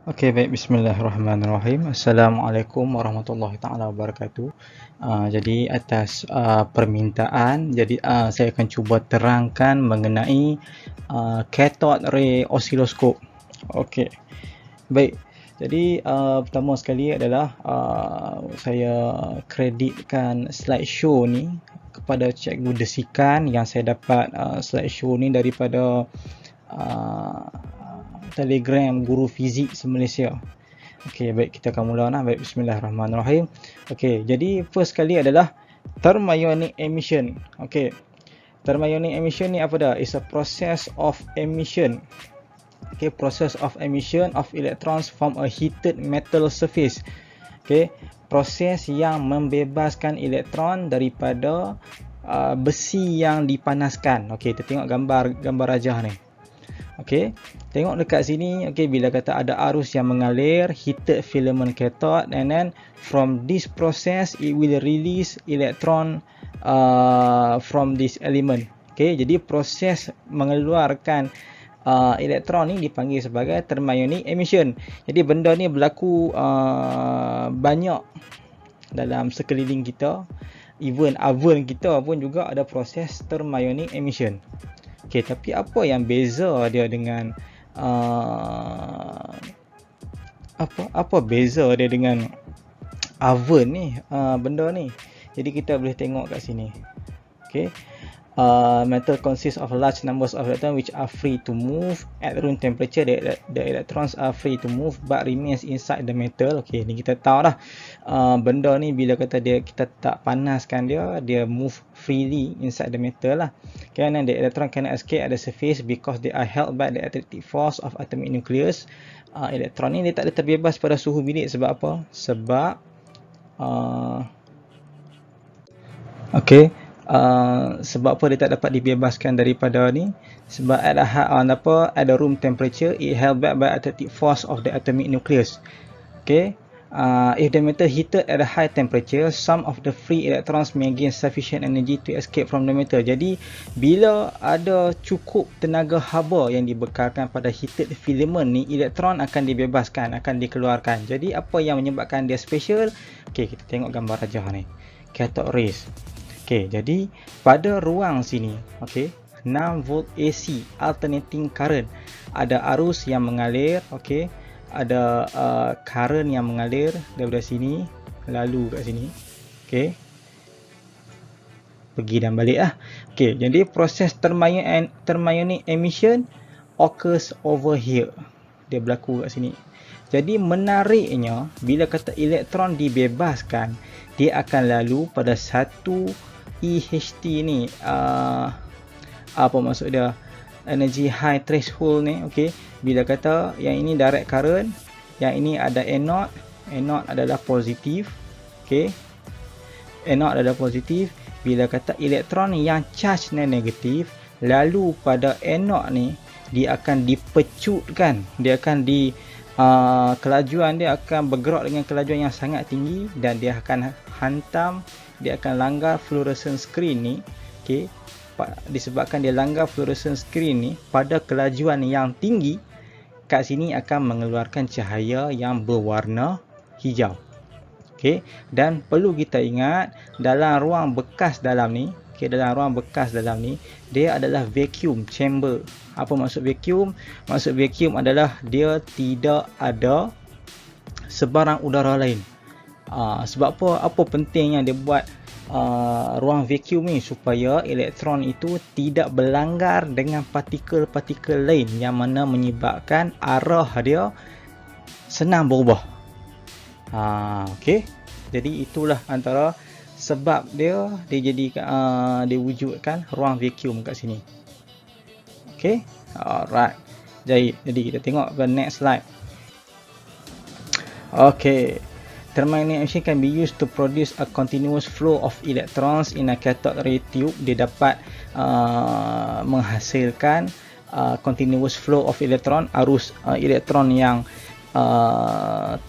Okey, baik. Bismillahirrahmanirrahim. Assalamualaikum warahmatullahi taala wabarakatuh. Jadi atas permintaan, saya akan cuba terangkan mengenai cathode ray oscilloscope. Okey. Baik. Jadi pertama sekali adalah saya kreditkan slideshow ni kepada Cikgu Desikan yang saya dapat slideshow ni daripada uh, Telegram Guru Fizik se-Malaysia. Okey, baik, kita akan mula nah. Baik, bismillahirrahmanirrahim. Okey, jadi first kali adalah thermionic emission. Okey. Thermionic emission ni apa dah? It's a process of emission. Okay, process of emission of electrons from a heated metal surface. Okay, proses yang membebaskan elektron daripada besi yang dipanaskan. Okay, kita tengok gambar rajah ni. Okay, tengok dekat sini. Okay, bila kata ada arus yang mengalir, heated filament cathode, and then from this process it will release electron from this element. Okay, jadi proses mengeluarkan elektron ni dipanggil sebagai thermionic emission. Jadi benda ni berlaku banyak dalam sekeliling kita. Even oven kita pun juga ada proses thermionic emission. Okey, tapi apa yang beza dia dengan apa beza dia dengan oven ni, benda ni. Jadi kita boleh tengok kat sini. Okey. Metal consists of large numbers of electrons which are free to move at room temperature. The electrons are free to move but remains inside the metal. Okey, ni kita tahu dah. Benda ni bila kata kita tak panaskan dia move freely inside the metal lah. Okay, and the electron cannot escape at the surface because they are held by the attractive force of atomic nucleus. Elektron ni dia tak ada terbebas pada suhu bilik. Sebab apa? Sebab sebab apa dia tak dapat dibebaskan daripada ni? Sebab at the room temperature it held back by attractive force of the atomic nucleus. Okay, if the metal heated at a high temperature, some of the free electrons may gain sufficient energy to escape from the metal. Jadi bila ada cukup tenaga haba yang dibekalkan pada heated filament ni, elektron akan dibebaskan, akan dikeluarkan. Jadi apa yang menyebabkan dia special? Okay, kita tengok gambar rajah ni, cathode rays. Okey, jadi pada ruang sini, okey, 6 volt AC alternating current. Ada arus yang mengalir, okey. Ada current yang mengalir daripada sini lalu kat sini. Okey. Pergi dan balik lah. Okey, jadi proses thermionic emission occurs over here. Dia berlaku kat sini. Jadi menariknya, bila kata elektron dibebaskan, dia akan lalu pada satu EHT ni, apa maksud dia, energy high threshold ni. Okey, bila kata yang ini direct current, yang ini ada anode adalah positif. Okey, anode adalah positif. Bila kata elektron yang charge ni negatif, lalu pada anode ni dia akan dipecutkan, dia akan kelajuan dia akan bergerak dengan kelajuan yang sangat tinggi dan dia akan hantam, dia akan langgar fluorescent screen ni. Okey, disebabkan dia langgar fluorescent screen ni pada kelajuan yang tinggi, kat sini akan mengeluarkan cahaya yang berwarna hijau. Okey, dan perlu kita ingat dalam ruang bekas dalam ni, dalam ruang bekas dalam ni, dia adalah vacuum chamber. Apa maksud vacuum? Maksud vacuum adalah dia tidak ada sebarang udara lain. Sebab apa pentingnya dia buat ruang vacuum ni? Supaya elektron itu tidak berlanggar dengan partikel-partikel lain yang mana menyebabkan arah dia senang berubah. Okey, jadi itulah antara sebab dia wujudkan ruang vacuum kat sini. Okey, alright. Jadi kita tengok ke next slide. Okey, thermionic emission can be used to produce a continuous flow of electrons in a cathode ray tube. Dia dapat menghasilkan continuous flow of electron, arus elektron yang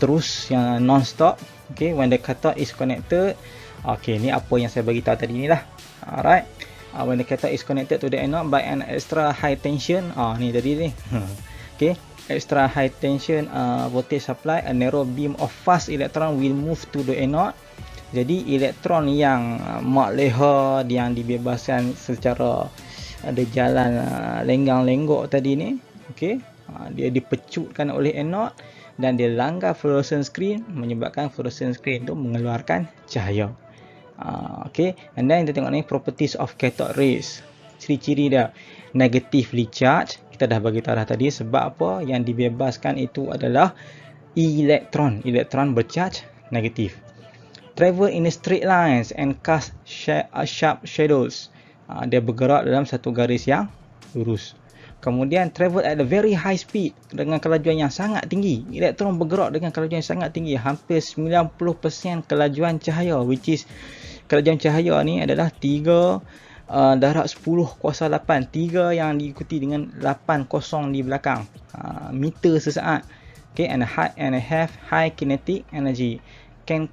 terus, yang non-stop. Okay, when the cathode is connected. Okay, ni apa yang saya bagi tahu tadi ni lah. Alright, when the cathode is connected to the anode by an extra high tension. Ni tadi ni. Okay, extra high tension voltage supply, a narrow beam of fast electron will move to the anode. Jadi elektron yang mak leha yang dibebaskan secara ada jalan lenggang-lenggok tadi ni, okey, dia dipecutkan oleh anode dan dia langgar fluorescent screen, menyebabkan fluorescent screen tu mengeluarkan cahaya. Okay, and then kita tengok ni properties of cathode rays. Ciri-ciri dia negatively charged. Kita dah bagi tahu dah tadi sebab apa yang dibebaskan itu adalah elektron. Elektron bercharge negatif. Travel in a straight lines and cast sharp shadows. Dia bergerak dalam satu garis yang lurus. Kemudian travel at a very high speed, dengan kelajuan yang sangat tinggi. Elektron bergerak dengan kelajuan yang sangat tinggi, hampir 90% kelajuan cahaya, which is kelajuan cahaya ni adalah 3 darab 10 kuasa 8. 3 yang diikuti dengan 8 kosong di belakang, meter sesaat. Okay, and have high kinetic energy. Can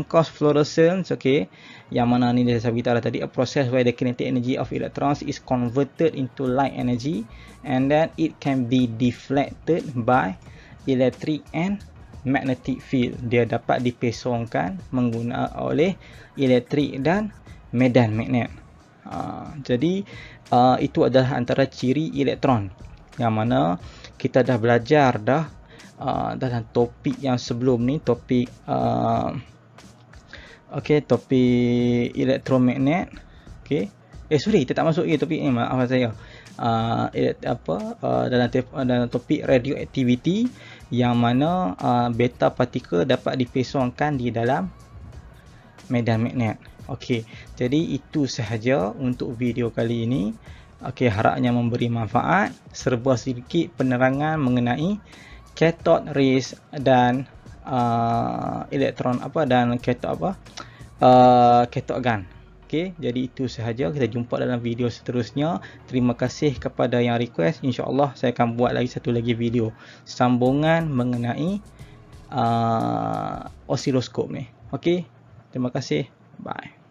cause fluorescence, okay, yang mana ni saya beritahu tadi, a process where the kinetic energy of electrons is converted into light energy and then it can be deflected by electric and magnetic field. Dia dapat dipesongkan oleh elektrik dan medan magnet. Jadi itu adalah antara ciri elektron yang mana kita dah belajar dah dalam topik yang sebelum ni, topik topik elektromagnet. Okey, sorry, kita tak masuk lagi topik ni, maaf saya. Dalam topik radioactivity, yang mana beta particle dapat dipesongkan di dalam medan magnet. Okey, jadi itu sahaja untuk video kali ini. Okey, harapnya memberi manfaat, serba sedikit penerangan mengenai cathode rays dan elektron dan cathode gun. Okey, jadi itu sahaja. Kita jumpa dalam video seterusnya. Terima kasih kepada yang request. InsyaAllah saya akan buat lagi satu video sambungan mengenai osiloskop ni. Okey, terima kasih. Bye.